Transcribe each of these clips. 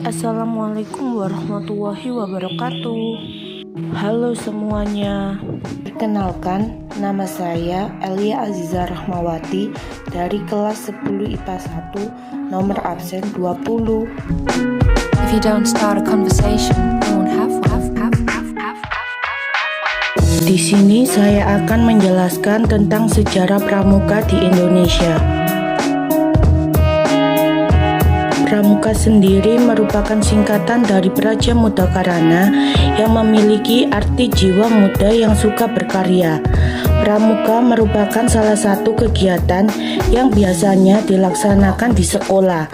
Assalamualaikum warahmatullahi wabarakatuh. Halo semuanya. Perkenalkan, nama saya Elia Aziza Rahmawati dari kelas 10 IPA 1, nomor absen 20. If you don't start a conversation, you won't have one. Di sini saya akan menjelaskan tentang sejarah pramuka di Indonesia. Pramuka sendiri merupakan singkatan dari Praja Muda Karana yang memiliki arti jiwa muda yang suka berkarya. Pramuka merupakan salah satu kegiatan yang biasanya dilaksanakan di sekolah.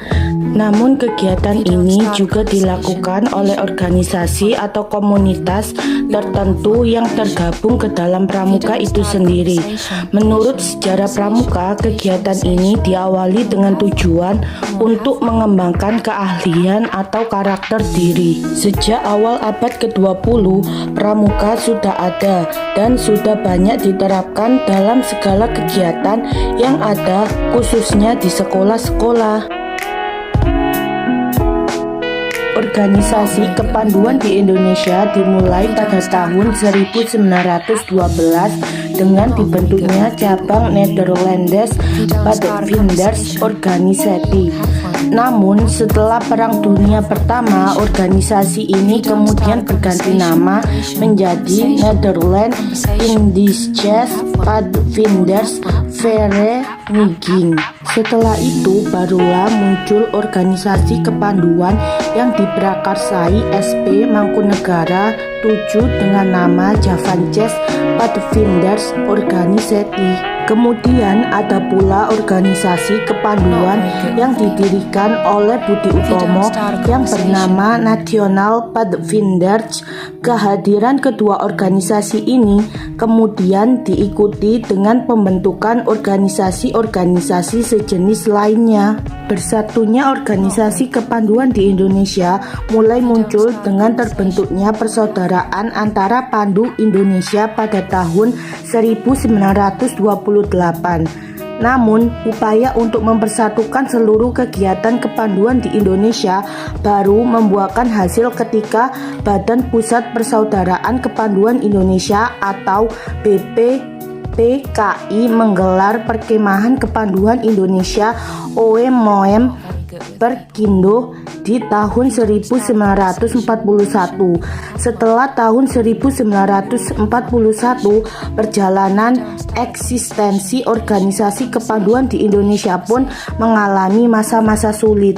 Namun kegiatan ini juga dilakukan oleh organisasi atau komunitas tertentu yang tergabung ke dalam pramuka itu sendiri. Menurut sejarah pramuka, kegiatan ini diawali dengan tujuan untuk mengembangkan keahlian atau karakter diri. Sejak awal abad ke-20, pramuka sudah ada dan sudah banyak diterapkan dalam segala kegiatan yang ada, khususnya di sekolah-sekolah. Organisasi kepanduan di Indonesia dimulai pada tahun 1912 dengan dibentuknya cabang Nederlandes Padvinders Organisatie. Namun setelah Perang Dunia Pertama, organisasi ini kemudian berganti nama menjadi Nederlands Indische Padvinders Vereniging. Setelah itu barulah muncul organisasi kepanduan yang diprakarsai SP Mangkunegara 7 dengan nama Javanses Padvinders Organisatie. Kemudian ada pula organisasi kepanduan yang didirikan oleh Budi Utomo yang bernama National Padvinders. Kehadiran kedua organisasi ini kemudian diikuti dengan pembentukan organisasi-organisasi sejenis lainnya. Bersatunya organisasi kepanduan di Indonesia mulai muncul dengan terbentuknya persaudaraan antara Pandu Indonesia pada tahun 1928. Namun, upaya untuk mempersatukan seluruh kegiatan kepanduan di Indonesia baru membuahkan hasil ketika Badan Pusat Persaudaraan Kepanduan Indonesia atau BPPKI menggelar Perkemahan Kepanduan Indonesia OEMOEM Perkindo di tahun 1941. Setelah tahun 1941, perjalanan eksistensi organisasi kepanduan di Indonesia pun mengalami masa-masa sulit.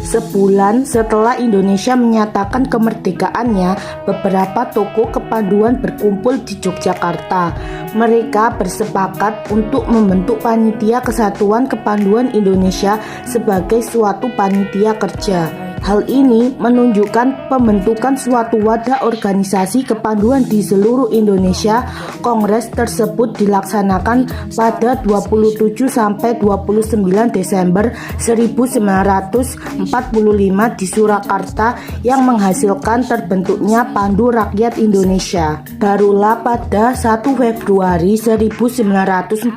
Sebulan setelah Indonesia menyatakan kemerdekaannya, beberapa tokoh kepanduan berkumpul di Yogyakarta. Mereka bersepakat untuk membentuk Panitia Kesatuan Kepanduan Indonesia sebagai suatu panitia kerja. Hal ini menunjukkan pembentukan suatu wadah organisasi kepanduan di seluruh Indonesia. Kongres tersebut dilaksanakan pada 27 sampai 29 Desember 1945 di Surakarta yang menghasilkan terbentuknya Pandu Rakyat Indonesia. Barulah pada 1 Februari 1947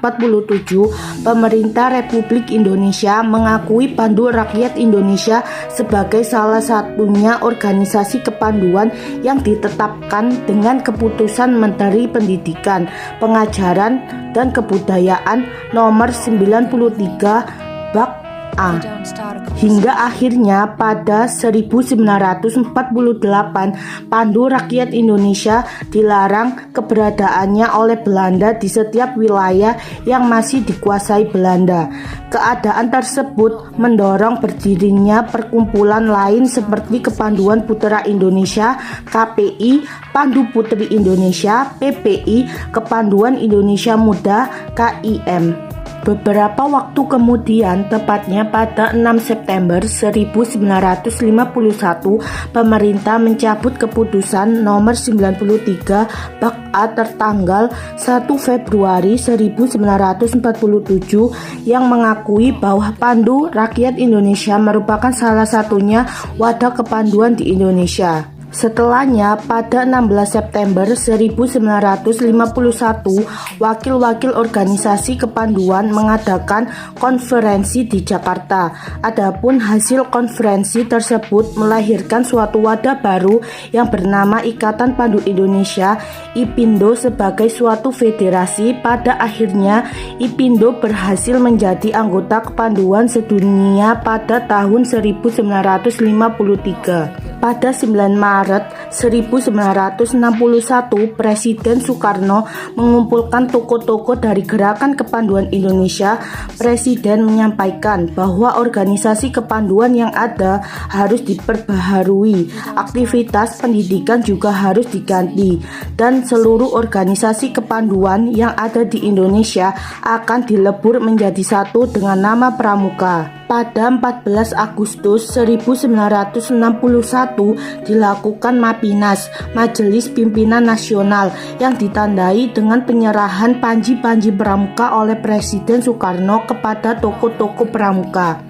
pemerintah Republik Indonesia mengakui Pandu Rakyat Indonesia sebagai salah satunya organisasi kepanduan yang ditetapkan dengan keputusan Menteri Pendidikan, Pengajaran dan Kebudayaan nomor 93 Bab A. Hingga akhirnya pada 1948 Pandu Rakyat Indonesia dilarang keberadaannya oleh Belanda di setiap wilayah yang masih dikuasai Belanda. Keadaan tersebut mendorong berdirinya perkumpulan lain seperti Kepanduan Putra Indonesia KPI, Pandu Putri Indonesia PPI, Kepanduan Indonesia Muda KIM. Beberapa waktu kemudian, tepatnya pada 6 September 1951, pemerintah mencabut keputusan nomor 93 Bab A tertanggal 1 Februari 1947 yang mengakui bahwa Pandu Rakyat Indonesia merupakan salah satunya wadah kepanduan di Indonesia. Setelahnya, pada 16 September 1951, wakil-wakil organisasi kepanduan mengadakan konferensi di Jakarta. Adapun hasil konferensi tersebut melahirkan suatu wadah baru yang bernama Ikatan Pandu Indonesia (IPINDO) sebagai suatu federasi. Pada akhirnya, IPINDO berhasil menjadi anggota kepanduan sedunia pada tahun 1953. Pada 9 Maret 1961, Presiden Soekarno mengumpulkan tokoh-tokoh dari Gerakan Kepanduan Indonesia. Presiden menyampaikan bahwa organisasi kepanduan yang ada harus diperbaharui, aktivitas pendidikan juga harus diganti, dan seluruh organisasi kepanduan yang ada di Indonesia akan dilebur menjadi satu dengan nama Pramuka. Pada 14 Agustus 1961 dilakukan Mapinas, Majelis Pimpinan Nasional, yang ditandai dengan penyerahan panji-panji pramuka oleh Presiden Soekarno kepada tokoh-tokoh pramuka.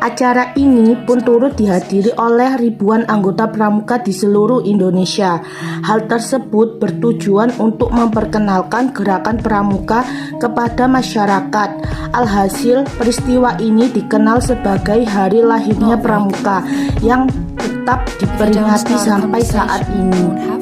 Acara ini pun turut dihadiri oleh ribuan anggota pramuka di seluruh Indonesia. Hal tersebut bertujuan untuk memperkenalkan gerakan pramuka kepada masyarakat. Alhasil, peristiwa ini dikenal sebagai Hari Lahirnya Pramuka yang tetap diperingati sampai saat ini.